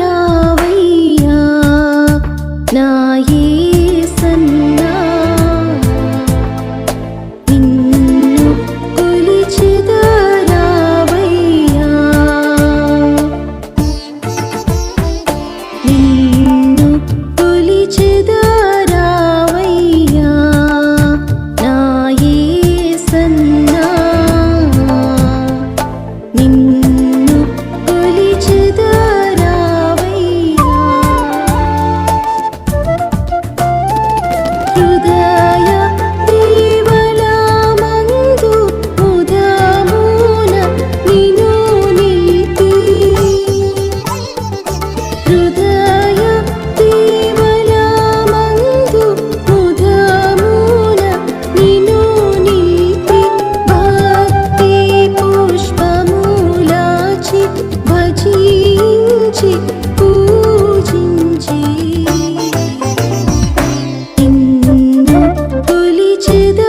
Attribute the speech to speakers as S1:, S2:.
S1: కొలిచెదరావయ్యా నా యేసన్నా నిన్ను కొలిచెదరావయ్యా నిన్ను కొలిచెదరావయ్యా నా యేసన్నా నిన్ను కొలిచెదరావయ్యా హృదయ దేవలామందు ఉదమున నిన్ను నిలిపి హృదయ దేవలామందు ఉదమున నిన్ను నిలిపి భక్తి పుష్పములాచి భజించి పూజించి నిన్ను కొలిచెదరావయ్యా